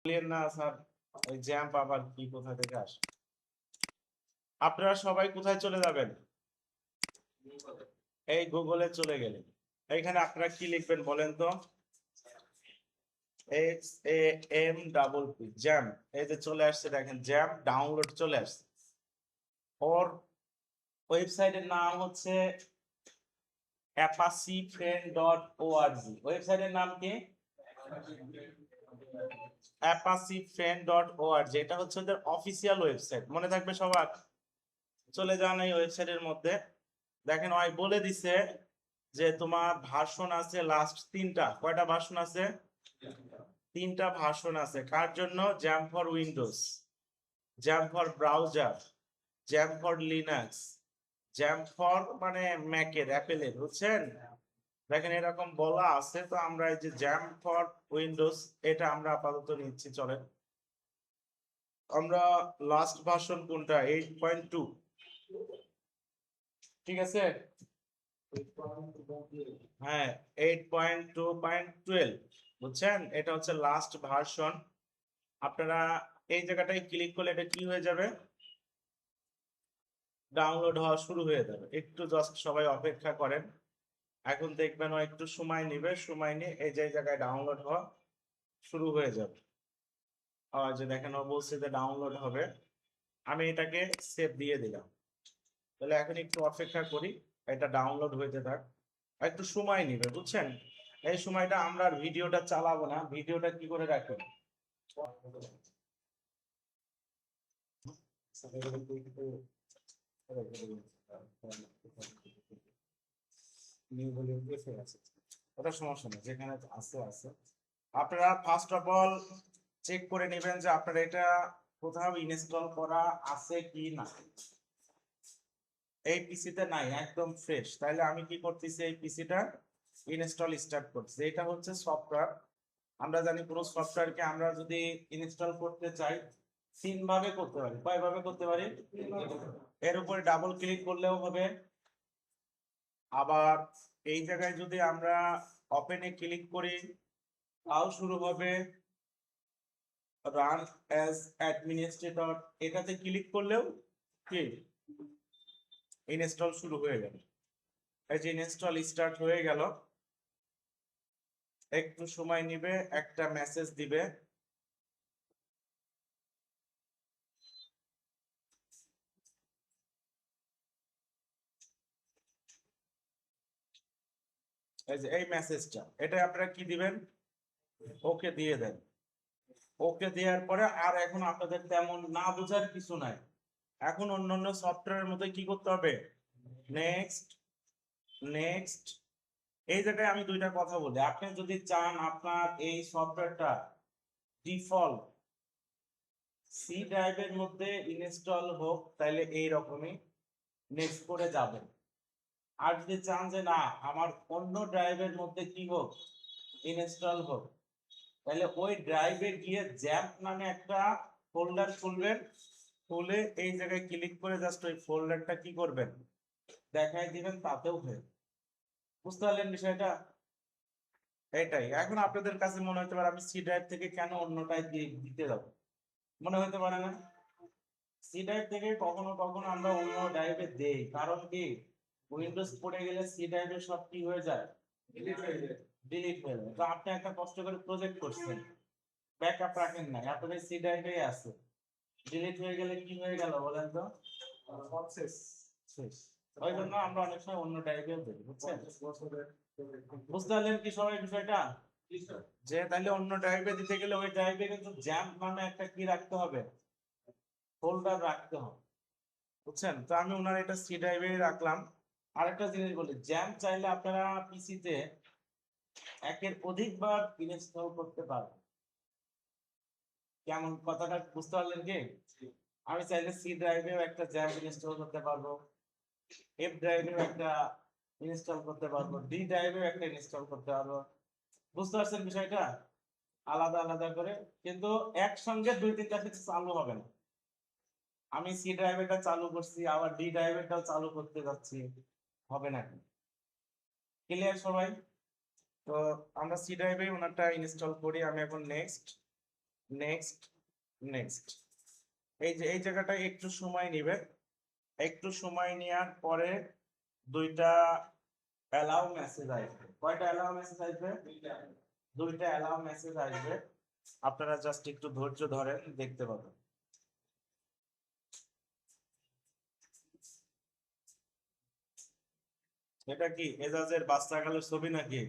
বলেন না স্যার, ওই জ্যাম্প আবার কি কোথা থেকে আসে? আপনারা সবাই কোথায় চলে যাবেন? এই গুগলে চলে গেলেন। এইখানে আপনারা কি লিখবেন বলেন তো? X A M double P, XAMPP. এই যে চলে আসছে, দেখেন জ্যাম্প ডাউনলোড চলে আসছে। ওর ওয়েবসাইটের নাম হচ্ছে apacifriend.org। ওয়েবসাইটের নাম কি? apacifriend.org। এটা হচ্ছে ওদের অফিসিয়াল ওয়েবসাইট, মনে থাকবে সবার। চলে যান এই ওয়েবসাইটের মধ্যে। দেখেন ওই বলে দিছে যে তোমার ভার্সন আছে লাস্ট তিনটা। কয়টা ভার্সন আছে? তিনটা ভার্সন আছে। কার জন্য? Jam for Windows, jam for browser, jam for Linux, jam for মানে ম্যাকের, অ্যাপেলের, বুঝছেন? দেখেন এরকম বলা আছে। তো আমরা এই যে জ্যাম ফর উইন্ডোজ, এটা আমরা আপাতত নিচ্ছি। চলেন, আমরা লাস্ট ভার্সন কোনটা? 8.2, ঠিক আছে? হ্যাঁ, 8.2.12, বুঝছেন? এটা হচ্ছে লাস্ট ভার্সন। আপনারা এই জায়গাটায় ক্লিক করলে এটা কি হয়ে যাবে? ডাউনলোড হওয়া শুরু হয়ে যাবে। একটু জাস্ট সবাই অপেক্ষা করেন। এখন দেখবেন ও একটু সময় নেবে, সময় নিয়ে এই যে জায়গায় ডাউনলোড হওয়া শুরু হয়ে যাবে। আর যে দেখেন ও বলছে যে ডাউনলোড হবে। আমি এটাকে সেভ দিয়ে দিলাম। তাহলে এখন একটু অপেক্ষা করি, এটা ডাউনলোড হইতে থাক। একটু সময় নেবে, বুঝছেন? এই সময়টা আমরা আর ভিডিওটা চালাবো না। ভিডিওটা কি করে রাখবো? ওটা সমস্যা নেই, যেখানে আছে আছে। আপনারা ফার্স্ট অফ অল চেক করে নেবেন যে আপনার এটা কোথাও ইনস্টল করা আছে কি না। এই পিসিতে নাই, একদম ফ্রেশ। তাহলে আমি কি করতেছি, এই পিসিটা ইনস্টল স্টার্ট করতেছি। এটা হচ্ছে সফটওয়্যার। আমরা জানি পুরো সফটওয়্যারকে আমরা যদি ইনস্টল করতে চাই তিন ভাবে করতে পারি। কয় ভাবে করতে পারি? এর উপরে ডাবল ক্লিক করলেও হবে। আবার এই জায়গায় যদি আমরা ওপেনে ক্লিক করি তাও শুরু হবে। রান অ্যাজ অ্যাডমিনিস্ট্রেটর, এটাতে ক্লিক করলেও কি ইনস্টল শুরু হয়ে গেল। এই যে ইনস্টল স্টার্ট হয়ে গেল। একটু সময় নিবে, একটা মেসেজ দিবে। এই যে এই মেসেজটা, এটা আপনারা কি দিবেন? ওকে দিয়ে দেন। ওকে দেওয়ার পরে আর এখন আপনাদের তেমন না বোঝার কিছু নাই। এখন অন্যান্য সফটওয়্যারের মধ্যে কি করতে হবে? Next, next. এই জায়গায় আমি দুইটা কথা বলি। আপনি যদি চান আপনার এই সফটওয়্যারটা ডিফল্ট সি ড্রাইভের মধ্যে ইনস্টল হোক, তাহলে এই রকমই নেক্সট করে যাবেন। আর যদি চান যে না আমার অন্য ড্রাইভের মধ্যে কি হোক, ইনস্টল হোক, তাহলে ওই ড্রাইভে গিয়ে জ্যাম্প নামে একটা ফোল্ডার খুলবেন। খুলে এই জায়গায় ক্লিক করে জাস্ট ওই ফোল্ডারটা কি করবেন, দেখাই দিবেন, তাতেও হয়ে। বুঝতে পারলেন বিষয়টা? এটাই। এখন আপনাদের কাছে মনে হতে পারে আমি সি ড্রাইভ থেকে কেন অন্যটায় দিতে যাবো, মনে হতে পারে না? সি ড্রাইভ থেকে কখনো কখনো আমরা অন্য ড্রাইভে দেই, কারণ কি উইন্ডোজ পড়ে গেলে সি ড্রাইভে সব কি হয়ে যায়, ডিলিট হয়ে যায়। ডিলিট হয়ে যায়। তো আপনি একটা কষ্ট করে প্রজেক্ট করছেন, ব্যাকআপ রাখেন না, আপনাদের সি ড্রাইভেই আছে। ডিলিট হয়ে গেলে কি হয়ে গেল বলেন তো? শেষ। শেষ। ওই জন্য আমরা অনেক সময় অন্য ড্রাইভেও দিই, বুঝছেন? বুঝতে পারলেন কি সবাই বিষয়টা? যে তাহলে অন্য ড্রাইভে দিতে গেলে ওই ড্রাইভে কিন্তু জ্যাম্প নামে একটা কি রাখতে হবে, ফোল্ডার রাখতে হবে, বুঝছেন? তো আমি ওনার এটা সি ড্রাইভে রাখলাম। আরেকটা জিনিস বলি, জ্যাম্প চাইলে আপনারা পিসিতে একের অধিকবার ইনস্টল করতে পারবেন। কেমন কথাটা বুঝতে পারলেন কি? আমি চাইলে সি ড্রাইভেও একটা জ্যাম্প ইনস্টল করতে পারবো, এফ ড্রাইভেও একটা ইনস্টল করতে পারবো, ডি ড্রাইভেও একটা ইনস্টল করতে পারবো। বুঝতে পারছেন বিষয়টা? আলাদা আলাদা করে, কিন্তু একসঙ্গে দুই তিনটা কিছু চালু হবে না। আমি সি ড্রাইভেরটা চালু করছি, আবার ডি ড্রাইভেরটাও চালু করতে যাচ্ছি, হবে না। ক্লিয়ার সবাই? তো আমরা সি ড্রাইভে ওনারটা ইনস্টল করি। আমি এখন নেক্সট, নেক্সট, নেক্সট। এই জায়গাটা একটু সময় নিবে, একটু সময় নেওয়ার পরে দুইটা অ্যালাউ মেসেজ আসবে। কয়টা অ্যালাউ মেসেজ আসবে? দুইটা অ্যালাউ মেসেজ আসবে। আপনারা জাস্ট একটু ধৈর্য ধরেন, দেখতে পাবেন। এটা কি এজাজের বাচ্চা কালের ছবি নাকি?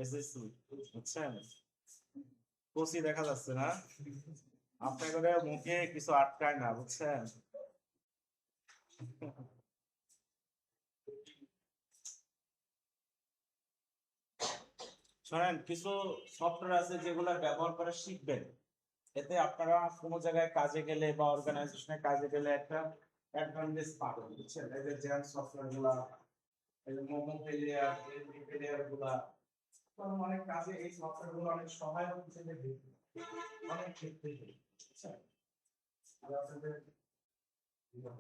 এসএসসি, বুঝছেন? কোসি দেখা যাচ্ছে না, আপনাদের মুখে কিছু আটকায় না, বুঝছেন? শোনেন, কিছু সফটওয়্যার আছে যেগুলো ব্যবহার করে শিখবেন, এতে আপনারা কোনো জায়গায় কাজে গেলে বা অর্গানাইজেশনে কাজে গেলে একটা অ্যাডভান্টেজ পাবেন, বুঝছেন? এই যে জেন সফটওয়্যার গুলা, এই যে মোমো ফেলিয়ার, এমডি ফেলিয়ার গুলা, অনেক কাজে এই সফটওয়্যার গুলো অনেক সহায়ক হিসেবে দেখবে, অনেক ক্ষেত্রে, বুঝছেন? আর আপনাদের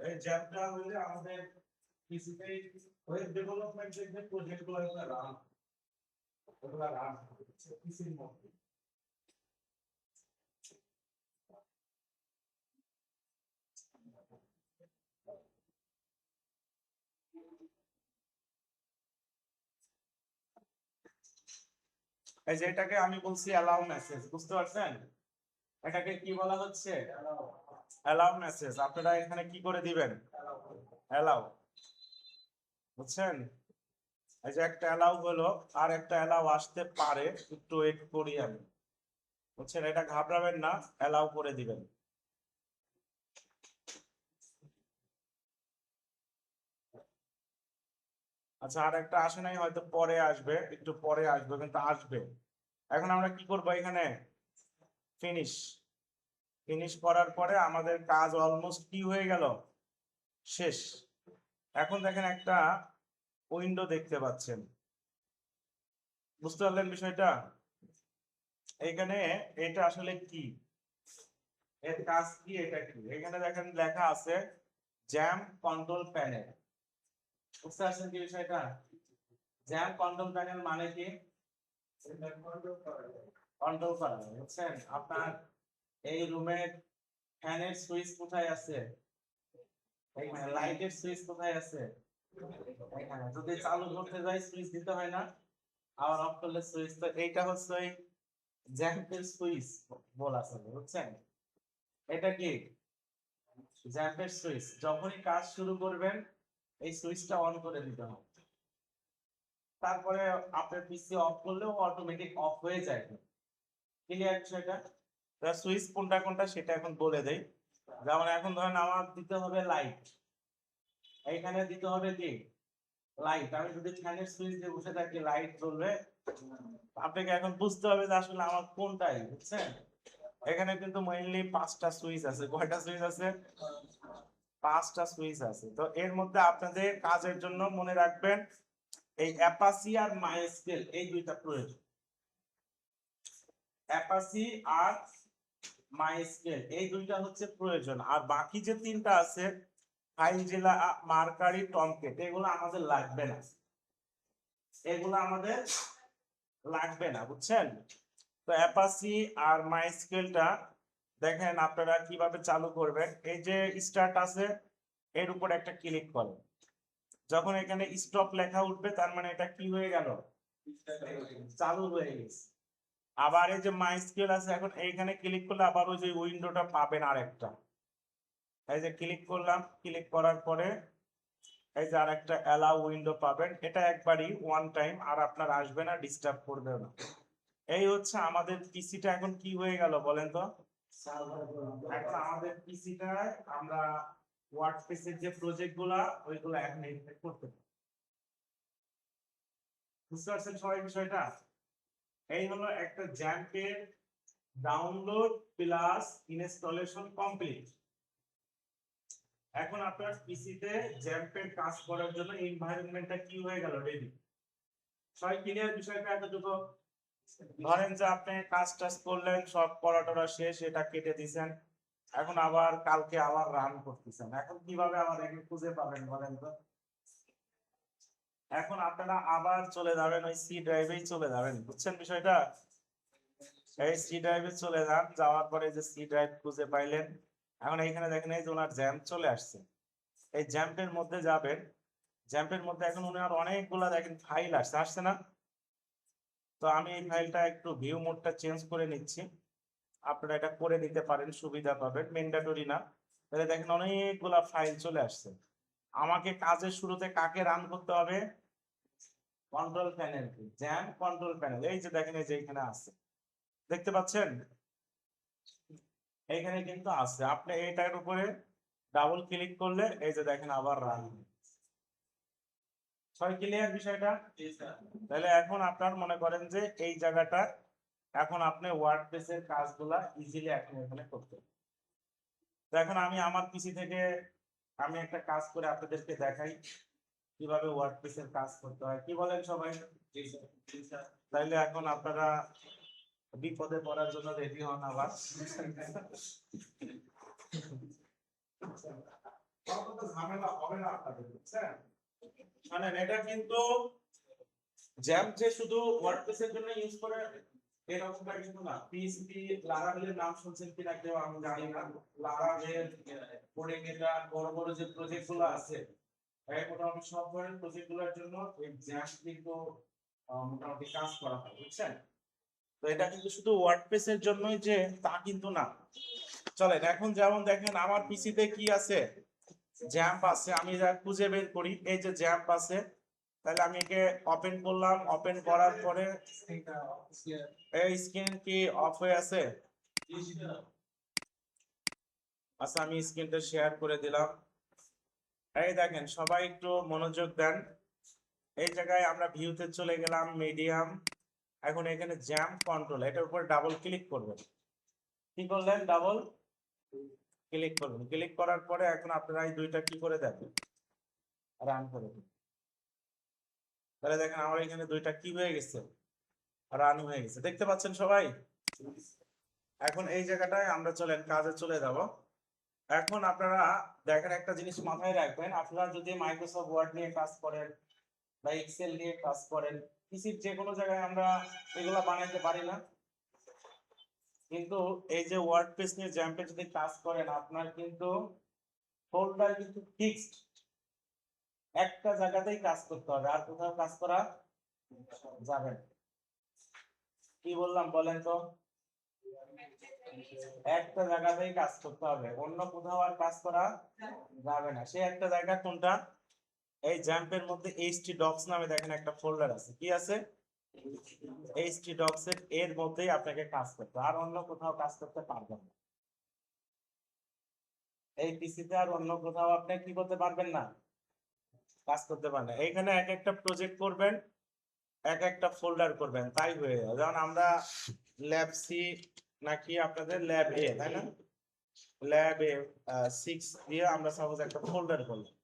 এই জ্যামটা হইলে আমাদের পিসিতে ওয়েব ডেভেলপমেন্টের যে প্রজেক্ট গুলো রান, ওগুলা রান পিসির মধ্যে। এই যে এটাকে আমি বলছি অ্যালাউ মেসেজ, বুঝতে পারছেন? এটাকে কি বলা হচ্ছে? Allow message. আপনারা এখানে কি করে দিবেন? অ্যালাউ, বুঝছেন? এই যে একটা অ্যালাউ হলো, আর একটা অ্যালাউ আসতে পারে, একটু ওয়েট করি আমি, বুঝছেন? এটা ঘাবড়াবেন না, অ্যালাউ করে দিবেন। আচ্ছা, আর একটা আসে নাই, হয়তো পরে আসবে, একটু পরে আসবে, কিন্তু আসবে। এখন আমরা কি করব? এখানে ফিনিশ, ফিনিশ করার পরে আমাদের কাজ অলমোস্ট কি হয়ে গেল? শেষ। এখন দেখেন একটা উইন্ডো দেখতে পাচ্ছেন, বুঝতে পারলেন বিষয়টা? এখানে এটা আসলে কি, এর কাজ কি, এটা কি? এখানে দেখেন লেখা আছে জ্যাম কন্ট্রোল প্যানেল, বুঝতে পারছেন কি বিষয়টা? জ্যাম কন্ট্রোল প্যানেল মানে কি? কন্ট্রোল করা, বুঝছেন? আপনার এই রুমের ফ্যানের সুইচ কোথায় আছে? এইখানে। লাইটের সুইচ কোথায় আছে? এখানে। যদি চালু করতে যাই সুইচ দিতে হয় না, আবার অফ করলে সুইচ। তো এইটা হচ্ছে ওই জ্যাম্পের সুইচ বলা চলে, বুঝছেন? এটা কি জ্যাম্পের সুইচ। যখনই কাজ শুরু করবেন এই সুইচটা অন করে দিতে হবে, তারপরে আপনার পিসি অফ করলেও অটোমেটিক অফ হয়ে যায়। ক্লিয়ার বিষয়টা? সুইচ কোনটা কোনটা সেটা এখন বলে দেই। যেমন এখন ধরেন আমার দিতে হবে লাইট, এইখানে দিতে হবে কি লাইট। আমি যদি ফ্যানের সুইচ দিয়ে বসে থাকি লাইট জ্বলবে? আপনাকে এখন বুঝতে হবে যে আসলে আমার কোনটাই, বুঝছেন? এখানে কিন্তু মেইনলি পাঁচটা সুইচ আছে। কয়টা সুইচ আছে? পাঁচটা সুইচ আছে। তো এর মধ্যে আপনাদের কাজের জন্য মনে রাখবেন এই অ্যাপাসি আর মাইস্কেল, এই দুইটা প্রয়োজন। অ্যাপাসি আর মাইস্কেল, এই দুইটা হচ্ছে প্রয়োজন। আর বাকি যে তিনটা আছে ফাইলজিলা, মার্কারি, টমকেট, এগুলো আমাদের লাগবে না, এগুলো আমাদের লাগবে না, বুঝছেন? তো অ্যাপাসি আর মাইস্কেলটা দেখেন আপনারা কিভাবে চালু করবেন। এই যে স্টার্ট আছে, এর উপর একটা ক্লিক করেন। যখন এখানে স্টপ লেখা উঠবে তার মানে এটা কি হয়ে গেল? চালু হয়ে গেছে। আবার এই যে মাইস্কেল আছে, এখন এইখানে ক্লিক করলে আবার ওই যে উইন্ডোটা পাবেন আরেকটা। এই যে ক্লিক করলাম, ক্লিক করার পরে এই যে আরেকটা অ্যালাউ উইন্ডো পাবেন। এটা একবারই ওয়ান টাইম, আর আপনার আসবে না, ডিস্টার্ব করবে না। এই হচ্ছে আমাদের পিসিটা এখন কি হয়ে গেল বলেন তো? এখন আমাদের পিসিটায় আমরা ওয়ার্ডপ্রেসের যে প্রজেক্ট গুলা ওইগুলো এখন এডিট করতে পারি। বুঝতে পারছেন সবাই বিষয়টা? এই হলো একটা জ্যাম্পের ডাউনলোড প্লাস ইনস্টলেশন কমপ্লিট। এখন আপনার পিসিতে জ্যাম্পের কাজ করার জন্য এনভায়রনমেন্টটা কি হয়ে গেল? রেডি। সবাই ক্লিয়ার বিষয়টা এতটুকু? ধরেন যে আপনি কাজ টাজ করলেন, সব পড়া টড়া শেষ, এটা কেটে দিছেন, এখন আবার কালকে আবার রান করতেছেন, এখন কিভাবে আবার একে খুঁজে পাবেন বলেন তো? এখন আপনারা আবার চলে যাবেন ওই সি ড্রাইভেই চলে যাবেন, বুঝছেন বিষয়টা? এই সি ড্রাইভে চলে যান, যাওয়ার পরে যে সি ড্রাইভ খুঁজে পাইলেন, এখন এইখানে দেখেন এই যে ওনার জ্যাম্প চলে আসছে, এই জ্যাম্পের মধ্যে যাবেন, জ্যাম্পের মধ্যে এখন ওনার অনেকগুলা দেখেন ফাইল আসছে, আসছে না? তো আমি এই ফাইলটা একটু ভিউ মোডটা চেঞ্জ করে নিচ্ছি, আপনারা এটা করে নিতে পারেন, সুবিধা পাবেন, ম্যান্ডেটরি না। তাহলে দেখেন অনেকগুলা ফাইল চলে আসছে। আমাকে কাজের শুরুতে কাকে রান করতে হবে? Control panel, jam control panel, এই যে দেখেন এই যে এখানে আছে, দেখতে পাচ্ছেন? এইখানে কিন্তু আছে, আপনি এইটার উপরে ডাবল ক্লিক করলে এই যে দেখেন আবার রান। ছয় ক্লিয়ার বিষয়টা? তাহলে এখন আপনার মনে করেন যে এই জায়গাটা এখন আপনি ওয়ার্ডপ্রেসের কাজগুলা ইজিলি এখন এখানে করতে পারেন। তো এখন আমি আমার পিসি থেকে আমি একটা কাজ করে আপনাদেরকে দেখাই কিভাবে ওয়ার্ডপ্রেসের কাজ করতে হয়, কি বলেন সবাই? তাইলে এখন আপনারা বিপদে পড়ার জন্য রেডি হন আবার। কত ঝামেলা হবে না আপনাদের, বুঝছেন? মানে এটা কিন্তু জ্যাম যে শুধু ওয়ার্ডপ্রেসের জন্য ইউজ করে এরকমটা কিন্তু না। পিএইচপি লারাভেলের নাম শুনছেন কিনা কেউ, আমি জানি না। লারাভেল কোডিং, এটা বড় বড় যে প্রজেক্ট গুলো আছে, এই মোটামুটি সব ধরনের প্রজেক্ট গুলোর জন্য এই জ্যাম কিন্তু মোটামুটি কাজ করা হয়, বুঝছেন? তো এটা কিন্তু শুধু ওয়ার্ডপ্রেসের জন্যই যে তা কিন্তু না। চলেন এখন যেমন দেখেন আমার পিসিতে কি আছে, জ্যাম্প আছে, আমি যা খুঁজে বের করি, এই যে জ্যাম্প আছে, তাহলে আমি একে ওপেন করলাম, ওপেন করার পরে এই স্ক্রিন কি অফ হয়ে আছে? আচ্ছা আমি স্ক্রিনটা শেয়ার করে দিলাম। এই দেখেন সবাই একটু মনোযোগ দেন, এই জায়গায় আমরা ভিউতে চলে গেলাম, মিডিয়াম, এখন এখানে জ্যাম্প কন্ট্রোল, এটার উপর ডাবল ক্লিক করবেন। কি করলেন? ডাবল ক্লিক করবেন, ক্লিক করার পরে এখন আপনারা এই দুইটা কি করে দেবেন? রান করে দিন। তাহলে দেখেন আমার এখানে দুইটা কি হয়ে গেছে? রান হয়ে গেছে, দেখতে পাচ্ছেন সবাই? এখন এই জায়গাটায় আমরা চলেন কাজে চলে যাব। এখন আপনারা দেখেন একটা জিনিস মাথায় রাখবেন, আপনারা যদি মাইক্রোসফট ওয়ার্ড নিয়ে কাজ করেন বা এক্সেল নিয়ে কাজ করেন, পিসির যে কোনো জায়গায় আমরা এগুলা বানাইতে পারি না, কিন্তু এই যে ওয়ার্ডপ্রেস নিয়ে জ্যাম্পে যদি কাজ করেন, আপনার কিন্তু ফোল্ডার কিন্তু ফিক্সড, একটা জায়গাতেই কাজ করতে হবে, আর কোথাও কাজ করা যাবে না। কি বললাম বলেন তো? একটা জায়গাতেই কাজ করতে হবে, অন্য কোথাও আর কাজ করা যাবে না। সে একটা জায়গা কোনটা? এই জ্যাম্পের মধ্যে এইচটি ডক্স নামে দেখেন একটা ফোল্ডার আছে, কি আছে? এইচটি ডক্স এর মধ্যেই আপনাকে কাজ করতে, আর অন্য কোথাও কাজ করতে পারবেন না। এই পিসিতে আর অন্য কোথাও আপনি কি করতে পারবেন না, কাজ করতে পারবেন না। এইখানে এক একটা প্রজেক্ট করবেন, এক একটা ফোল্ডার করবেন, তাই হয়ে যাবে। যেমন আমরা ল্যাব সি নাকি আপনাদের ল্যাব এ, তাই না? ল্যাব এ 6 দিয়ে আমরা সাপোজ একটা ফোল্ডার করলাম,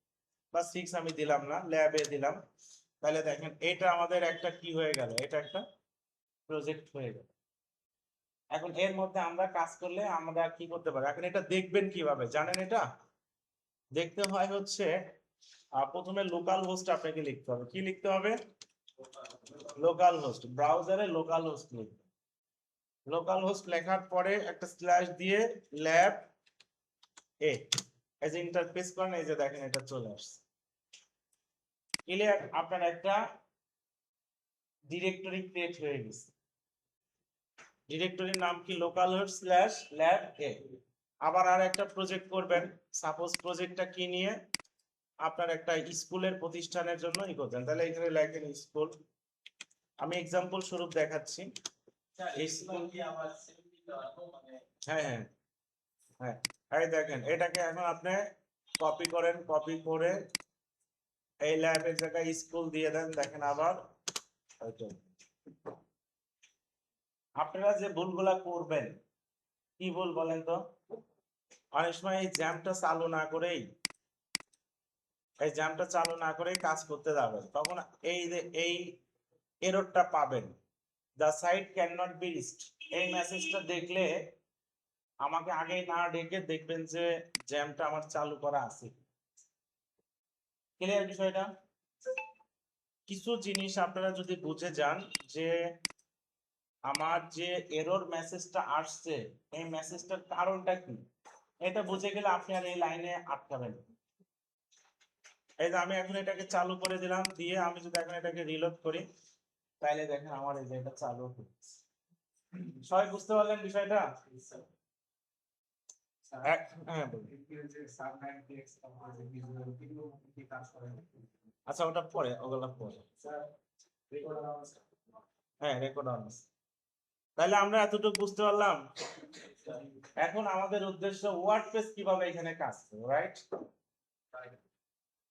বা 6 আমি দিলাম না, ল্যাব এ দিলাম, তাহলে দেখেন এটা আমাদের একটা কি হয়ে গেল, এটা একটা প্রজেক্ট হয়ে গেল। এখন এর মধ্যে আমরা কাজ করলে আমরা কি করতে পারি? এখন এটা দেখবেন কিভাবে জানেন? এটা দেখতে হয় হচ্ছে প্রথমে লোকাল হোস্ট আপনাকে লিখতে হবে। কি লিখতে হবে? লোকাল হোস্ট, ব্রাউজারে লোকাল হোস্ট লিখতে, লোকাল হোস্ট লেখার পরে একটা স্ল্যাশ দিয়ে ল্যাব এ, এই যে ইন্টারফেস করেন, এই যে দেখেন এটা চলে আসছে। ক্লিয়ার? আপনার একটা ডিরেক্টরি ক্রিয়েট হয়ে গেছে, ডিরেক্টরির নাম কি? লোকাল হোস্ট স্ল্যাশ ল্যাব এ। আবার আর একটা প্রজেক্ট করবেন, সাপোজ প্রজেক্টটা কি নিয়ে? আপনার একটা স্কুলের প্রতিষ্ঠানের জন্য ই করছেন, তাহলে এখানে লেখেন স্কুল। আমি এক্সাম্পল স্বরূপ দেখাচ্ছি। হ্যাঁ হ্যাঁ হ্যাঁ, এই দেখেন এটাকে এখন আপনি কপি করেন, কপি করে এই ল্যাবের জায়গায় স্কুল দিয়ে দেন, দেখেন আবার আপনারা যে ভুলগুলা করবেন, কি ভুল বলেন তো? অনেক সময় এই জ্যামটা চালু না করেই, এই জ্যামটা চালু না করেই কাজ করতে যাবেন, তখন এই যে এই এররটা পাবেন, the site can not be reached. এই মেসেজটা দেখলে আমাকে আগে না ডেকে দেখবেন যে জ্যামটা আমার চালু করা আছে। ক্লিয়ার বিষয়টা? কিছু জিনিস আপনারা যদি বুঝে যান যে আমার যে এরর মেসেজটা আসছে এই মেসেজটার কারণটা কি, এটা বুঝে গেলে আপনি আর এই লাইনে আটকাবেন না। এই যে আমি এখন এটাকে চালু করে দিলাম, দিয়ে আমি যদি এখন এটাকে রিলোড করি, তাইলে দেখেন আমার এই যে এটা চালু হচ্ছে। সবাই বুঝতে পারলেন বিষয়টা? হ্যাঁ বলুন। আচ্ছা ওটা পরে, ওগুলা পরে। হ্যাঁ রেকর্ড অন আছে। তাহলে আমরা এতটুকু বুঝতে পারলাম। এখন আমাদের উদ্দেশ্য ওয়ার্ডপ্রেস কিভাবে এখানে কাজ করবে, রাইট?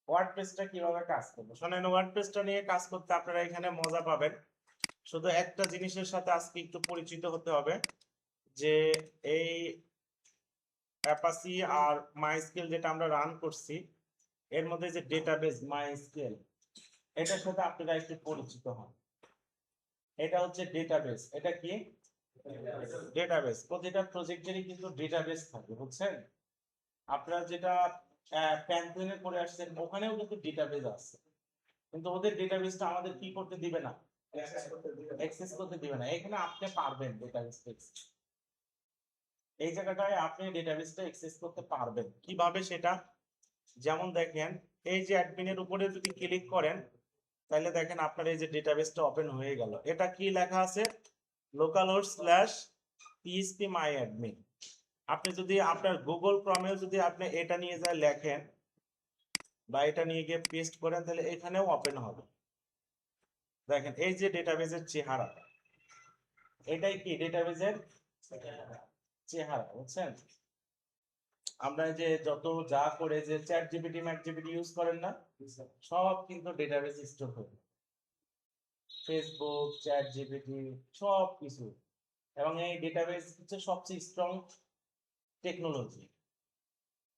ওয়ার্ডপ্রেসটা কিভাবে কাজ করবে শোনেন, ওয়ার্ডপ্রেসটা নিয়ে কাজ করতে আপনারা এখানে মজা পাবেন। শুধু একটা জিনিসের সাথে আজকে একটু পরিচিত হতে হবে, যে এই অ্যাপাসি আর মাইস্কেল যেটা আমরা রান করছি, এর মধ্যে যে ডেটাবেস মাইস্কেল, এটার সাথে আপনারা একটু পরিচিত হন। এটা হচ্ছে ডেটাবেস। এটা কি ডেটাবেস? প্রতিটা প্রজেক্টেরই কিন্তু ডেটাবেস থাকে, বুঝছেন? আপনারা যেটা প্যান্থনে করে আসছেন ওখানেও কিন্তু ডেটাবেস আছে, কিন্তু ওদের ডেটাবেসটা আমাদের কি করতে দিবে না, অ্যাক্সেস করতে দিবে না। এখানে আপনি পারবেন ডেটাবেসটা, এই জায়গাটায় আপনি ডেটাবেসটা অ্যাক্সেস করতে পারবেন কিভাবে সেটা, যেমন দেখেন এই যে অ্যাডমিনের উপরে যদি ক্লিক করেন, তাহলে দেখেন আপনার এই যে ডেটাবেসটা ওপেন হয়ে গেল। এটা কি লেখা আছে, localhost/phpMyAdmin। আপনি যদি আপনার গুগল ক্রমেও যদি আপনি এটা নিয়ে যায় লেখেন বা এটা নিয়ে গিয়ে পেস্ট করেন, তাহলে এখানেও ওপেন হবে। দেখেন এই যে ডেটাবেসের চেহারা, এটাই কি ডেটাবেসের চেহারা, বুঝছেন? আমরা যে যত যা করে যে চ্যাট জিপিটি ম্যাট জিপিটি ইউজ করেন না, সব কিন্তু ডেটাবেস স্টোর করে, ফেসবুক চ্যাট জিপিটি সব কিছু। এবং এই ডেটাবেস হচ্ছে সবচেয়ে স্ট্রং টেকনোলজি।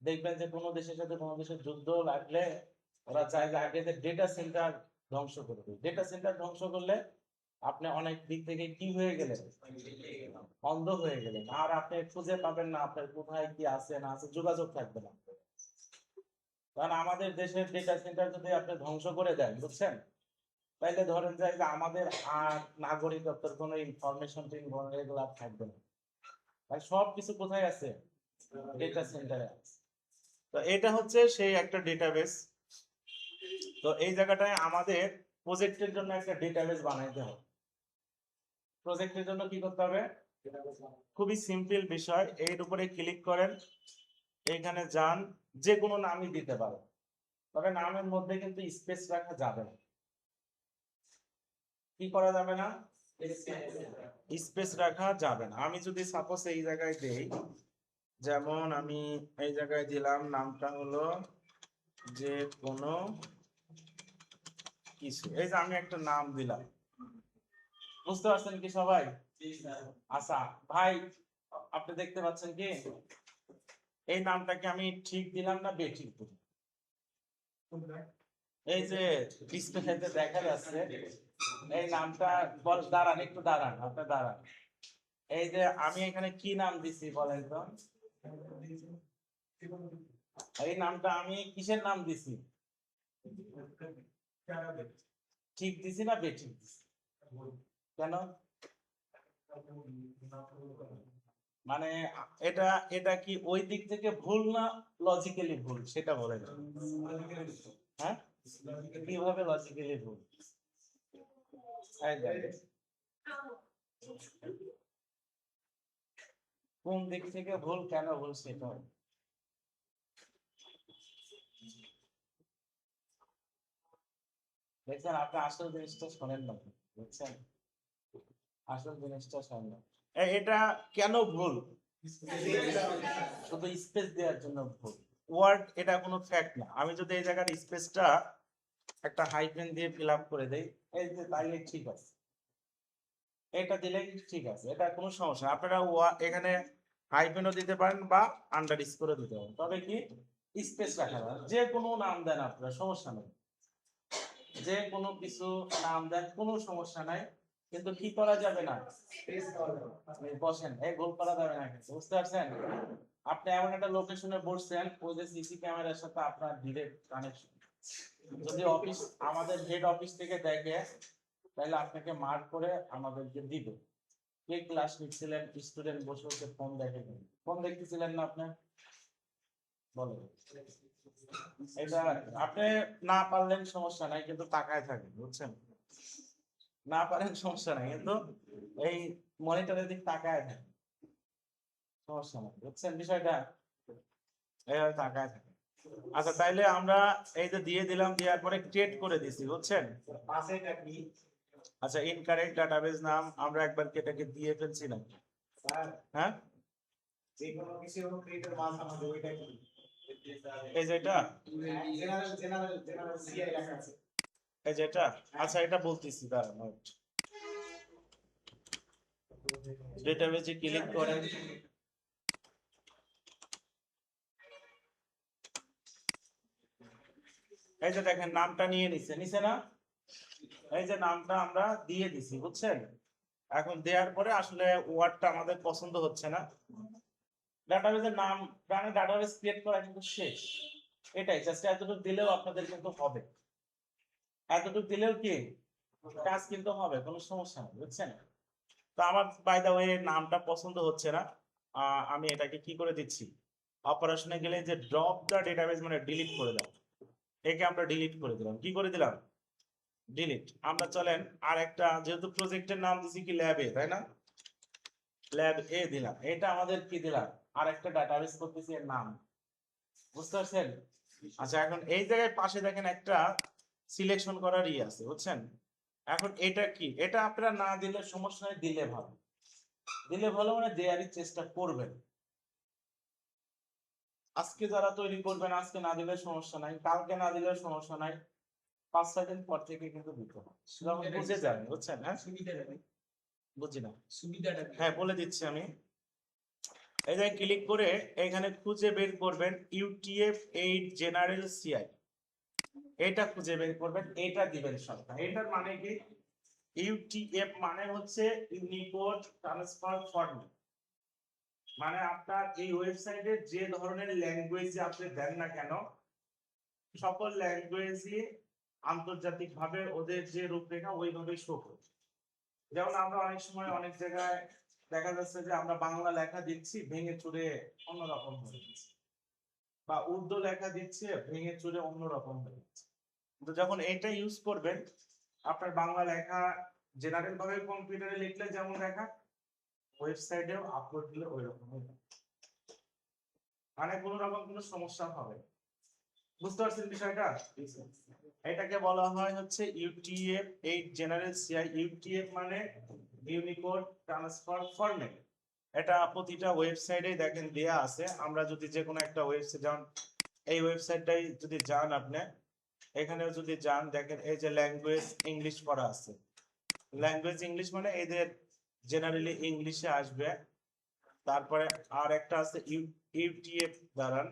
দেখবেন যে কোনো দেশের সাথে কোনো দেশের যুদ্ধ লাগলে ওরা চায় যে আগে ডেটা সেন্টার ধ্বংস করবে। ডেটা সেন্টার ধ্বংস করলে আপনি অনেক দিক থেকে কি হয়ে গেলেন, অন্ধ হয়ে গেলেন, আর আপনি খুঁজে পাবেন না আপনার কোথায় কি আছে না আছে, যোগাযোগ থাকবে না। কারণ আমাদের দেশের ডেটা সেন্টার যদি আপনি ধ্বংস করে দেন, বুঝছেন, তাইলে ধরেন যায় যে আমাদের আর নাগরিকত্বের কোনো ইনফরমেশন এগুলো আর থাকবে না। তাই সব কিছু কোথায় আছে, ডেটা সেন্টারে আছে। তো এটা হচ্ছে সেই একটা ডেটাবেস। তো এই জায়গাটায় আমাদের প্রজেক্টের জন্য একটা ডেটাবেস বানাইতে হবে। প্রজেক্টের জন্য কি করতে হবে, খুবই সিম্পল বিষয়। এর উপরে ক্লিক করেন, এখানে যান, যে কোনো নামই দিতে পারেন, তবে নামের মধ্যে কিন্তু স্পেস রাখা যাবে না। কি করা যাবে না, স্পেস রাখা যাবে না। আমি যদি সাপোজ এই জায়গায় দেই, যেমন আমি এই জায়গায় দিলাম নামটা হলো যে কোনো কিছু, এই যে আমি একটা নাম দিলাম, বুঝতে পারছেন কি সবাই? আচ্ছা ভাই, আপনি দেখতে পাচ্ছেন কি এই নামটাকে আমি ঠিক দিলাম না বেঠিক দিলাম? এই যে ডিসপ্লেতে দেখা যাচ্ছে এই নামটা, দাঁড়ান একটু দাঁড়ান, আপনি দাঁড়ান। এই যে আমি এখানে কি নাম দিছি বলেন তো, এই নামটা আমি কিসের নাম দিছি, ঠিক দিছি না বেঠিক দিছি? কেন, মানে এটা এটা কি ওই দিক থেকে ভুল না লজিক্যালি ভুল সেটা বলেন। হ্যাঁ, কিভাবে লজিক্যালি ভুল? এই দেখেন, কোন দিক থেকে ভুল, কেন ভুল সেটা দেখছেন। আপনি আসল জিনিসটা শোনেন না, বুঝছেন? আসল জিনিসটা শোনেন না। এটা কেন ভুল, শুধু স্পেস দেওয়ার জন্য ভুল। ওয়ার্ড এটা কোনো ফ্যাক্ট না। আমি যদি এই জায়গার স্পেসটা একটা হাইফেন দিয়ে ফিল আপ করে দেই, এই যে তাইলে ঠিক আছে, এটা দিলেই ঠিক আছে, এটা কোনো সমস্যা না। আপনারা এখানে হাইফেনও দিতে পারেন বা আন্ডার স্কোরও দিতে পারেন, তবে কি স্পেস রাখা যাবে। যে কোনো নাম দেন আপনারা, সমস্যা নেই, যে কোনো কিছু নাম দেন, কোনো সমস্যা নাই, কিন্তু কি করা যাবে না, বসেন, এই ভুল করা যাবে না কিন্তু, বুঝতে পারছেন? আপনি এমন একটা লোকেশনে বসছেন ওই যে সিসি ক্যামেরার সাথে আপনার ডিরেক্ট কানেকশন, যদি অফিস আমাদের হেড অফিস থেকে দেখে তাহলে আপনাকে মার্ক করে আমাদেরকে দিবে। কে ক্লাস নিচ্ছিলেন? স্টুডেন্ট বসে বসে ফোন দেখেন, ফোন দেখতেছিলেন না আপনি? বলেন। এটা আপনি না পারলেন সমস্যা নাই, কিন্তু তাকায় থাকেন, বুঝছেন? না পারেন সমস্যা নাই, কিন্তু এই মনিটরের দিক তাকায় থাকেন, সমস্যা নাই, বুঝছেন বিষয়টা? এইভাবে তাকায় থাকেন। আচ্ছা, তাইলে আমরা এই যে দিয়ে দিলাম, দেওয়ার পরে ক্রিয়েট করে দিছি, বুঝছেন? পাশে এটা কি? আচ্ছা, ইনকারেক্ট ডাটাবেস নাম আমরা একবার এটাকে দিয়ে ফেলছি না? হ্যাঁ, যে কোনো কিছু ক্রিয়েটের মান আমাদের ওইটা কি? এই যে এটা জেনারেল সিআই লেখা আছে, এই যে এটা। আচ্ছা, এটা বলতেছি, দাঁড়ান, ডেটাবেসে ক্লিক করেন। এই যে দেখেন, নামটা নিয়ে নিছে না? এই যে নামটা আমরা দিয়ে দিছি, বুঝছেন? এখন দেওয়ার পরে আসলে ওয়ার্ডটা আমাদের পছন্দ হচ্ছে না। ডাটাবেসের নাম, মানে ডাটাবেস ক্রিয়েট করা কিন্তু শেষ। এটাই জাস্ট, এতটুকু দিলেও আপনাদের কিন্তু হবে, এতটুকু দিলেও কি কাজ কিন্তু হবে, কোনো সমস্যা নেই, বুঝছেন? তো আমার বাই দা ওয়ে নামটা পছন্দ হচ্ছে না। আমি এটাকে কি করে দিচ্ছি, অপারেশনে গেলে যে ড্রপ দা ডেটাবেস মানে ডিলিট করে দাও, একে আমরা ডিলিট করে দিলাম। কি করে দিলাম? ডিলিট। আমরা চলেন আর একটা, যেহেতু প্রজেক্টের নাম দিছি কি ল্যাব এ, তাই না? ল্যাব এ দিলাম, এটা আমাদের কি দিলাম, আর একটা ডাটাবেস করতেছি, এর নাম, বুঝতে পারছেন? আচ্ছা, এখন এই জায়গায় পাশে দেখেন একটা সিলেকশন করার আছে, বুঝছেন? এখন এটা কি, এটা আপনারা না দিলে সমস্যা নেই, দিলে ভালো, দিলে ভালো, মানে দেয়ারই চেষ্টা করবেন। আজকে যারা তৈরি করবেন, আজকে না দিলে সমস্যা নাই, কালকে না দিলে সমস্যা নাই, 5-6 দিন পর থেকে কিন্তু দিতে হবে, যখন বুঝে যাবেন, বুঝছেন? হ্যাঁ, বুঝি না, হ্যাঁ বলে দিচ্ছি আমি। এই যে ক্লিক করে এখানে খুঁজে বের করবেন UTF-8 জেনারেল সিআই, এটা খুঁজে বের করবেন, এটা দিবেন সবটা। এটার মানে কি? ইউটিএফ মানে হচ্ছে ইউনিকোড ট্রান্সফার ফরম্যাট, মানে আপনার এই ওয়েবসাইটে যে ধরনের ল্যাঙ্গুয়েজে আপনি দেন না কেন, সকল ল্যাঙ্গুয়েজই আন্তর্জাতিকভাবে ওদের যে রূপরেখা ওইভাবে শো করে। যেমন আমরা অনেক সময় অনেক জায়গায় দেখা যাচ্ছে যে আমরা বাংলা লেখা দিচ্ছি, ভেঙে চুরে অন্যরকম হয়ে যাচ্ছে, বা উর্দু লেখা দিচ্ছে, ভেঙে চুরে অন্যরকম হয়ে যাচ্ছে। তো যখন এটা ইউজ করবেন, আপনার বাংলা লেখা জেনারেল ভাবে কম্পিউটারে লিখলে যেমন লেখা, ওয়েবসাইটেও আপলোড দিলে ওই রকমই, মানে কোনো রকম কোনো সমস্যা হবে। বুঝতে পারছেন বিষয়টা? এটাকে বলা হয় হচ্ছে UTF-8 জেনারেল সিআই। ইউটিএফ মানে ইউনিকোড ট্রান্সফার ফরম্যাট। এটা প্রতিটা ওয়েবসাইটে দেখেন দেয়া আছে। আমরা যদি যে কোনো একটা ওয়েবসাইট, যেমন এই ওয়েবসাইটটাই যদি যান আপনি, এখানেও যদি যান, দেখেন এই যে ল্যাঙ্গুয়েজ ইংলিশ করা আছে, ল্যাঙ্গুয়েজ ইংলিশ মানে এদের জেনারেলি ইংলিশে আসবে। তারপরে আর একটা আছে ইউটিএফ দাঁড়ান,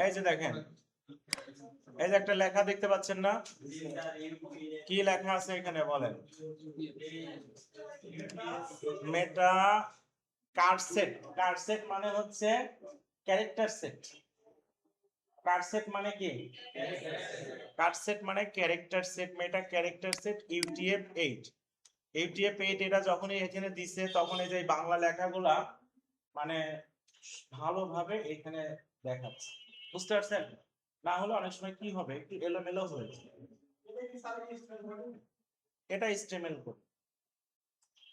এই যে দেখেন, এই যে একটা লেখা দেখতে পাচ্ছেন না? কি লেখা আছে এখানে বলেন? মেটা কার্ডসেট। কার্ডসেট মানে হচ্ছে ক্যারেক্টার সেট। কার্ডসেট মানে কি? কার্ডসেট মানে ক্যারেক্টার সেট, মেটা ক্যারেক্টার সেট UTF-8। UTF-8 এটা যখনই এখানে দিছে, তখন এই যে বাংলা লেখাগুলা মানে ভালোভাবে এখানে দেখাচ্ছে, বুঝতে পারছেন? না হলে অনেক সময় কি হবে, একটু এলোমেলো হয়েছে। এটা HTML কোড।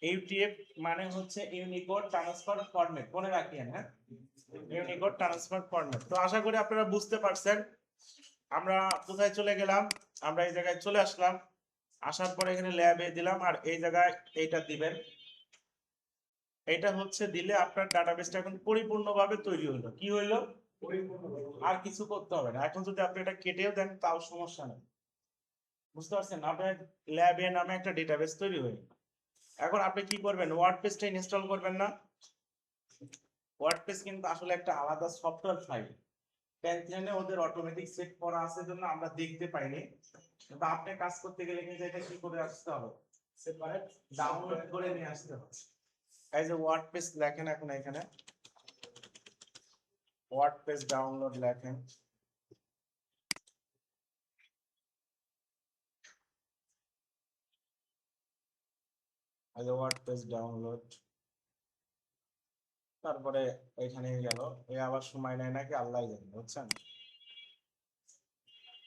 ইউটিএফ মানে হচ্ছে ইউনিকোড ট্রান্সফার ফরম্যাট, মনে রাখিয়েন, হ্যাঁ, ইউনিকোড ট্রান্সফার ফরম্যাট। তো আশা করি আপনারা বুঝতে পারছেন আমরা কোথায় চলে গেলাম। আমরা এই জায়গায় চলে আসলাম, আসার পরে এখানে ল্যাবে দিলাম, আর এই জায়গায় এইটা দিবেন। এটা হচ্ছে দিলে আপনার ডাটাবেসটা এখন পরিপূর্ণভাবে তৈরি হলো। কি হইলো? আর কিছু করতে হবে না। এখন যদি আপনি এটা কেটেও দেন তাও সমস্যা নেই, বুঝতে পারছেন? আপনার ল্যাবে নামে একটা ডেটাবেস তৈরি হয়ে, এখন আপনি কি করবেন, ওয়ার্ডপ্রেসটা ইনস্টল করবেন না? ওয়ার্ডপ্রেস কিন্তু আসলে একটা আলাদা সফটওয়্যার ফাইল। প্যান্থিয়নে ওদের অটোমেটিক সেট করা আছে জন্য আমরা দেখতে পাইনি, কিন্তু আপনি কাজ করতে গেলে কিন্তু এটা কি করে আসতে হবে, সেপারেট ডাউনলোড করে নিয়ে আসতে হবে। এই যে ওয়ার্ডপ্রেস লেখেন, এখন এখানে ওয়ার্ডপ্রেস ডাউনলোড লেখেন, এই যে ওয়ার্ডপ্রেস ডাউনলোড, তারপরে এখানে গেল, এ আবার সময় নেয় নাকি আল্লাহ জানে, বুঝছেন।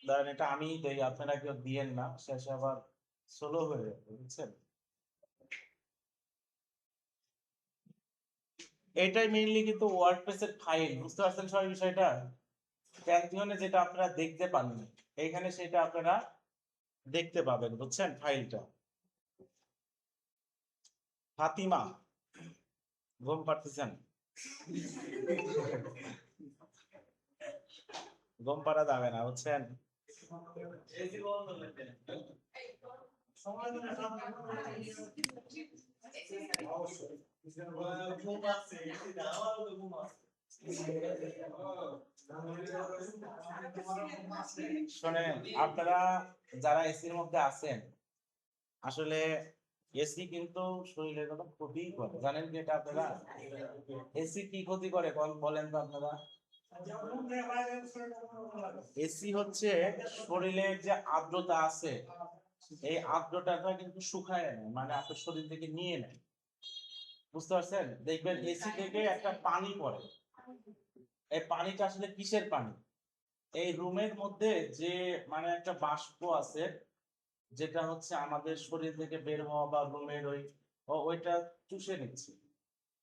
ধরেন এটা আমি দেই, আপনারা কেউ দিয়েন না, শেষে আবার স্লো হয়ে যাবে, বুঝছেন। এটাই মেইনলি কিন্তু ওয়ার্ডপ্রেসের ফাইল, বুঝতে পারছেন সবাই বিষয়টা। প্যান্থিয়নে যেটা আপনারা দেখতে পাননি, এইখানে সেটা আপনারা দেখতে পাবেন, বুঝছেন ফাইলটা। ফাতিমা, ঘুম পাড়তেছেন? ঘুম পাড়া যাবে না, বুঝছেন। শোনেন, আপনারা যারা এসির মধ্যে আছেন, আসলে এসি কিন্তু শরীরের কোনো ক্ষতি করে, জানেন কি এটা আপনারা? এসি কি ক্ষতি করে বলেন তো আপনারা। এসি হচ্ছে শরীরের যে আর্দ্রতা আছে, এই আর্দ্রতাটা কিন্তু শুকায় নেয়, মানে আপনার শরীর থেকে নিয়ে নেয়, বুঝতে পারছেন। দেখবেন এসি থেকে একটা পানি পড়ে, এই পানিটা আসলে কিসের পানি? এই রুমের মধ্যে যে মানে একটা বাষ্প আছে, যেটা হচ্ছে আমাদের শরীর থেকে বের হওয়া বা রুমের ওইটা চুষে নিচ্ছে,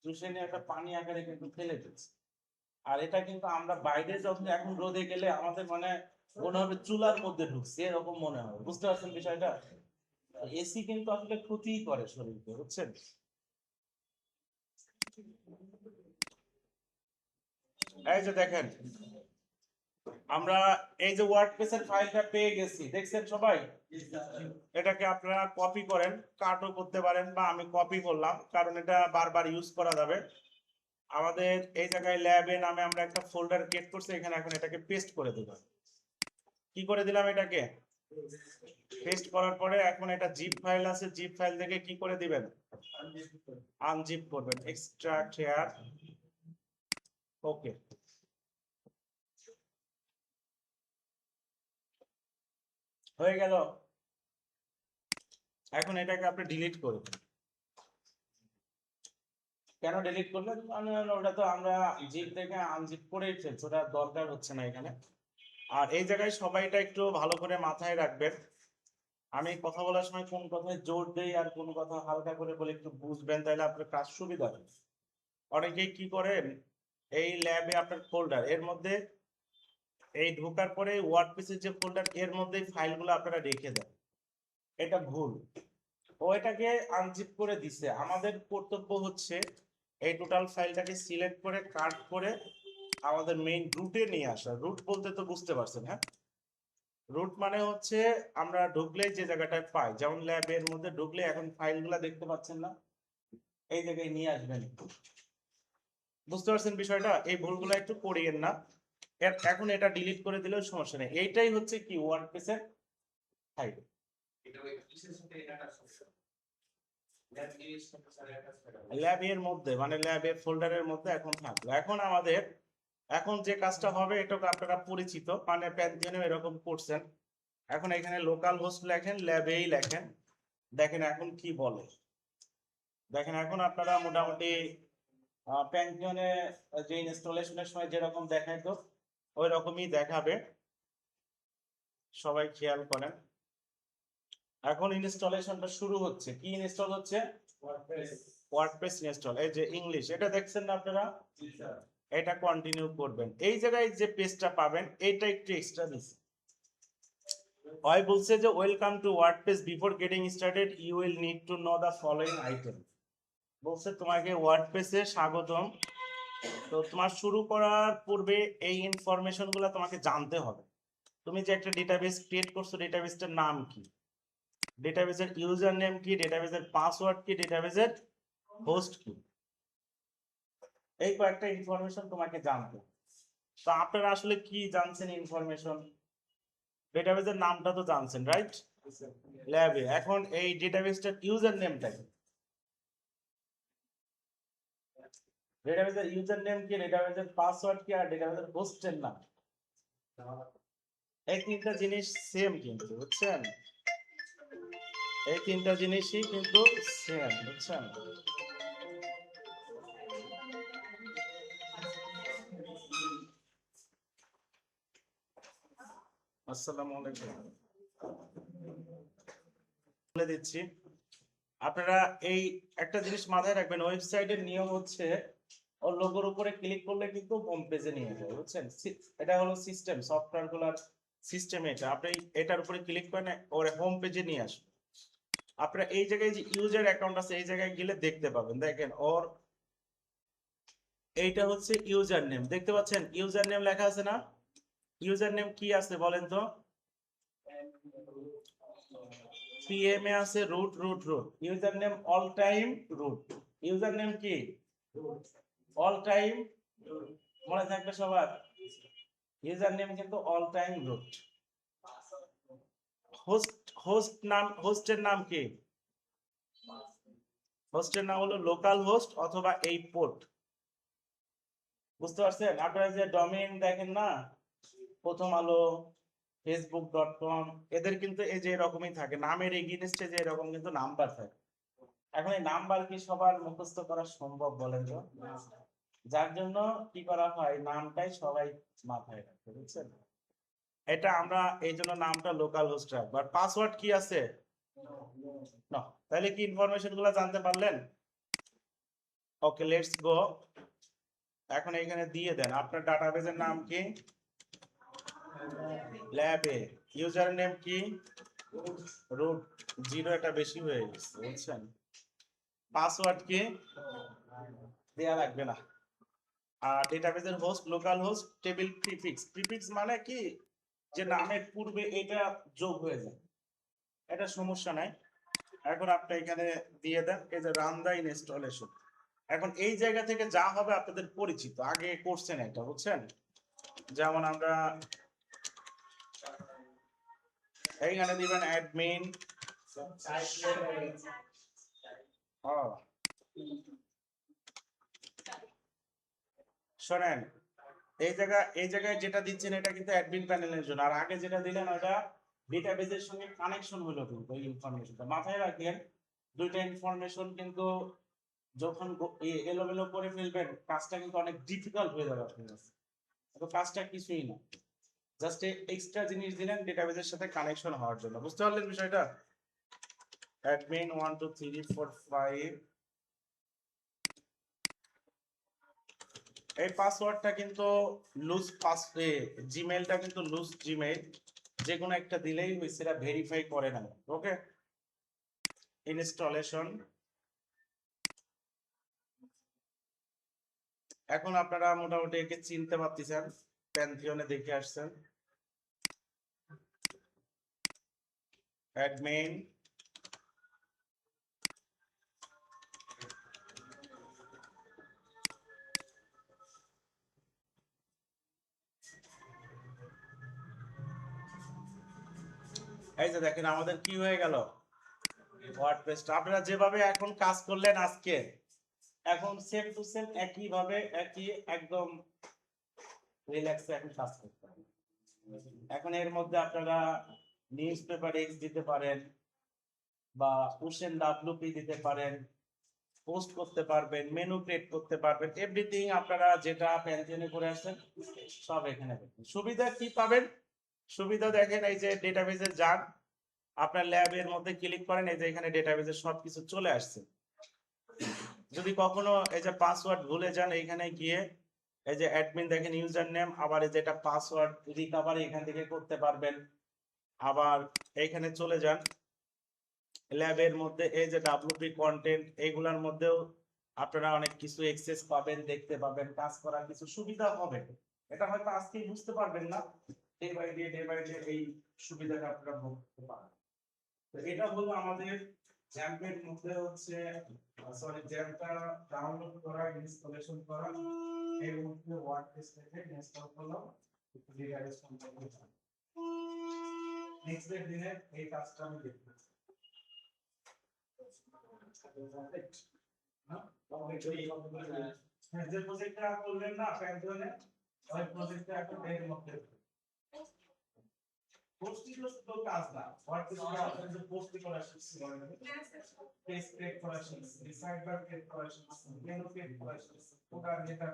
চুষে নিয়ে একটা পানি আকারে কিন্তু ফেলে দিচ্ছে। আর এটা কিন্তু আমরা বাইরে যখন এখন রোদে গেলে আমাদের মানে মনে হবে চুলার মধ্যে ঢুকছে, এরকম মনে হয়, বুঝতে পারছেন বিষয়টা। এসি কিন্তু আসলে ক্ষতি করে শরীরকে, বুঝছেন। এই যে দেখেন, আমরা এই যে ওয়ার্ডপ্রেসের ফাইলটা পেয়ে গেছি, দেখছেন সবাই। এটাকে আপনারা কপি করেন, কাটও করতে পারেন, বা আমি কপি করলাম কারণ এটা বারবার ইউজ করা যাবে। আমাদের এই জায়গায় ল্যাবে নামে আমরা একটা ফোল্ডার ক্রিয়েট করছি, এখানে এখন এটাকে পেস্ট করে দেব। কি করে দিলাম, এটাকে পেস্ট করার পরে এখন এটা জিপ ফাইল আছে, জিপ ফাইল থেকে কি করে দিবেন, আনজিপ করবেন, এক্সট্রাক্ট হেয়ার, ওকে। হয়ে গেল। এখন এটাকে আপনি ডিলিট করবেন। কেন ডিলিট করলেন, মানে ওটা তো আমরা জিপ থেকে আনজিপ করেই ফেলছি, ওটা দরকার হচ্ছে না এখানে। আর এই জায়গায় সবাই এটা একটু ভালো করে মাথায় রাখবেন, আমি কথা বলার সময় কোন কথায় জোর দেই আর কোন কথা হালকা করে বলে একটু বুঝবেন, তাহলে আপনার কাজ সুবিধা হবে। অনেকেই কি করেন, এই ল্যাবে আপনার ফোল্ডার, এর মধ্যে এই ঢোকার পরে ওয়ার্ডপ্রেসের যে ফোল্ডার, এর মধ্যে ফাইলগুলো আপনারা রেখে দেন, এটা ভুল। ও এটাকে আনজিপ করে দিছে, আমাদের কর্তব্য হচ্ছে এই টোটাল ফাইলটাকে সিলেক্ট করে কাট করে আমাদের মেইন রুটে নিয়ে আসা। রুট বলতে তো বুঝতে পারছেন, হ্যাঁ। রুট মানে হচ্ছে আমরা ঢুকলে যে জায়গাটায় পাই, যেমন ল্যাবের মধ্যে ঢুকলে এখন ফাইলগুলা দেখতে পাচ্ছেন না, এই জায়গায় নিয়ে আসবেন। বুঝতে পারছেন বিষয়টা, এই ভুলগুলো একটু করিয়েন না। এখন এটা ডিলিট করে দিলেও সমস্যা নেই, এইটাই হচ্ছে কি ওয়ার্ডপ্রেসের ফাইল। ল্যাবের মধ্যে মানে ল্যাবের ফোল্ডারের মধ্যে এখন থাকলো। এখন আমাদের এখন যে কাজটা হবে, এটাকে আপনারা পরিচিত, মানে প্যান্থিয়নে এরকম করছেন। এখন এখানে লোকাল হোস্ট লেখেন, ল্যাবেই লেখেন, দেখেন এখন কি বলে। দেখেন এখন আপনারা মোটামুটি প্যান্থিয়নে যে ইনস্টলেশনের সময় যেরকম দেখাইতো ওই রকমই দেখাবে, সবাই খেয়াল করেন। এখন ইনস্টলেশনটা শুরু হচ্ছে, কি ইনস্টল হচ্ছে, ওয়ার্ডপ্রেস ইনস্টল। এই যে ইংলিশ, এটা দেখছেন না আপনারা, এটা কন্টিনিউ করবেন। এই জায়গায় যে পেজটা পাবেন এটা একটু এক্সট্রা দিছি, হয় বলছে যে welcome to WordPress, before getting started you will need to know the following item. বলছে তোমাকে ওয়ার্ডপ্রেসে স্বাগতম, তো তোমার শুরু করার পূর্বে এই ইনফরমেশন গুলো তোমাকে জানতে হবে। তুমি যে একটা ডেটাবেস ক্রিয়েট করছো, ডেটাবেসটার নাম কি, ডেটাবেসের ইউজার নেম কি, ডেটাবেসের পাসওয়ার্ড কি, ডেটাবেসের হোস্ট কি, এই কয়েকটা ইনফরমেশন তোমাকে জানতে হবে। তো আপনারা আসলে কি জানছেন ইনফরমেশন? ডেটাবেসের নামটা তো জানছেন, রাইট? ল্যাবে। এখন এই ডেটাবেসটার ইউজার নেমটা কি? ডেটাবেসের ইউজার নেম কি, ডেটাবেসের পাসওয়ার্ড কি, আর ডেটাবেসের হোস্টের নাম? এই তিনটা জিনিস সেম কিন্তু, বুঝছেন? এই তিনটা জিনিসই কিন্তু সেম, বুঝছেন? আসসালামু আলাইকুম। বলে দিচ্ছি, আপনারা এই একটা জিনিস মাথায় রাখবেন, ওয়েবসাইটের নিয়ম হচ্ছে ওর লোগোর উপরে ক্লিক করলে কিন্তু হোম পেজে নিয়ে যাবে, বুঝছেন? এটা হলো সিস্টেম, সফটওয়্যার গুলার সিস্টেম। এটা আপনি এটার উপরে ক্লিক করেন, ওর হোম পেজে নিয়ে আসবেন। আপনারা এই জায়গায় যে ইউজার অ্যাকাউন্ট আছে, এই জায়গায় গেলে দেখতে পাবেন, দেখেন ওর এইটা হচ্ছে ইউজার নেম, দেখতে পাচ্ছেন? ইউজার নেম লেখা আছে না? ইউজার নেম কি আছে বলেন তো? পিএম এ আছে root root root. User name all time root. User name কি? অল টাইম, মনে থাকবে সবার? ইউজার নেম কিন্তু অল টাইম রুট। হোস্টের নাম কি? হোস্টের নাম হলো লোকাল হোস্ট অথবা এই পোর্ট। বুঝতে পারছেন? আপনারা যে ডোমেইন দেখেন না, প্রথম আলো, facebook.com, এদের কিন্তু এই যে এরকমই থাকে, নামের এগেইনস্টে যে এরকম কিন্তু নাম্বার থাকে। এখন এই নাম্বার কি সবার মুখস্থ করা সম্ভব বলেন তো? যার জন্য কি করা হয়, নামটাই সবাই মাথায় রাখে, বুঝছেন? এটা আমরা এই জন্য নামটা লোকাল হোস্ট রাখবো। আর পাসওয়ার্ড কি আছে? না। তাহলে কি ইনফরমেশন গুলো জানতে পারলেন? ওকে, লেটস গো। এখন এখানে দিয়ে দেন আপনার ডাটাবেসের নাম কি? ল্যাবে। ইউজার নেম কি? রুট। জিরো এটা বেশি হয়ে গেছে, বুঝছেন? পাসওয়ার্ড কি? দেয়া লাগবে না। আর ডেটাবেসের host localhost, table prefix. Prefix মানে কি, যে নামের পূর্বে এটা যোগ হয়ে যায়, এটা সমস্যা নাই। এখন আপনি এখানে দিয়ে দেন এই যে রান দা ইনস্টলেশন। এখন এই জায়গা থেকে যা হবে আপনাদের পরিচিত, আগে করছেন এটা, বুঝছেন? যেমন আমরা এইখানে দিবেন অ্যাডমিন। শোনেন, এই জায়গায় যেটা দিচ্ছেন এটা কিন্তু অ্যাডমিন প্যানেলের জন্য, আর আগে যেটা দিলেন ওটা ডেটাবেসের সঙ্গে কানেকশন হলো, কিন্তু এই ইনফরমেশনটা মাথায় রাখেন। দুইটা ইনফরমেশন কিন্তু যখন এলোমেলো করে ফেলবেন, কাজটা কিন্তু অনেক ডিফিকাল্ট হয়ে যাবে আপনার কাছে। তো কাজটা কিছুই না, জাস্ট এক্সট্রা জিনিস দিলেন ডেটাবেসের সাথে কানেকশন হওয়ার জন্য। বুঝতে পারলেন বিষয়টা? অ্যাডমিন 1 2 3 4 5। এই পাসওয়ার্ডটা কিন্তু লুজ পাস, জিমেইলটা কিন্তু লুজ জিমেইল, যে কোনো একটা দিলেই হয়েছে, এটা ভেরিফাই করে না। ওকে, ইনস্টলেশন। এখন আপনারা মোটামুটি একে চিনতে পারতেছেন, প্যান্থিয়নে দেখে আসছেন। অ্যাডমিন, এই যে দেখেন আমাদের কি হয়ে গেল, ওয়ার্ডপ্রেসটা। আপনারা যেভাবে এখন কাজ করলেন আজকে, এখন সেম টু সেম একই ভাবে, একই একদম রিল্যাক্সে এখন কাজ করতে হবে। এখন এর মধ্যে আপনারা নিউজ পেপার এক্স দিতে পারেন, বা কুশন ডাব্লিউপি দিতে পারেন, পোস্ট করতে পারবেন, মেনু ক্রিয়েট করতে পারবেন, এভরিথিং আপনারা যেটা প্যান্থিয়নে করে আসছেন সব এখানে পাবেন। সুবিধা কি পাবেন? সুবিধা দেখেন, এই যে ডেটাবেসে যান, আপনার ল্যাবের মধ্যে ক্লিক করেন, এই যে এখানে ডেটাবেসের সবকিছু চলে আসছে। যদি কখনো এই যে পাসওয়ার্ড ভুলে যান, এইখানে গিয়ে এই যে অ্যাডমিন দেখেন ইউজার নেম, আবার এই যে এটা পাসওয়ার্ড রিকভারি এখান থেকে করতে পারবেন। আবার এইখানে চলে যান ল্যাবের মধ্যে, এই যে ডাব্লিউপি কন্টেন্ট, এইগুলোর মধ্যেও আপনারা অনেক কিছু এক্সেস পাবেন, দেখতে পাবেন, কাজ করার কিছু সুবিধা হবে। এটা হয়তো আজকেই বুঝতে পারবেন না, ডে বাই ডে এই সুবিধাটা আপনারা ভোগ করতে পারবেন। তো এটা হলো আমাদের জ্যাম্পের মধ্যে হচ্ছে সরি জ্যাম্পটা ডাউনলোড করা ইনস্টলেশন করা এর মধ্যে ওয়ার্ডপ্রেস থেকে ইনস্টল করলাম ডিভাইস সম্পর্কে নেক্সট ডে দিনে এই কাজটা আমি দেখব হ্যাঁ যে প্রজেক্টটা করলেন না প্যান্টনে ওই প্রজেক্টটা এখন এর মধ্যে পোস্টই তো কাজ না ওয়ার্ডপ্রেস আপনার যে পোস্ট করা শিখছি পেজ ক্রিয়েট করা শিখছি সাইডবার ক্রিয়েট করা শিখছি মেনু ক্রিয়েট করা শিখছি ওটা যেটা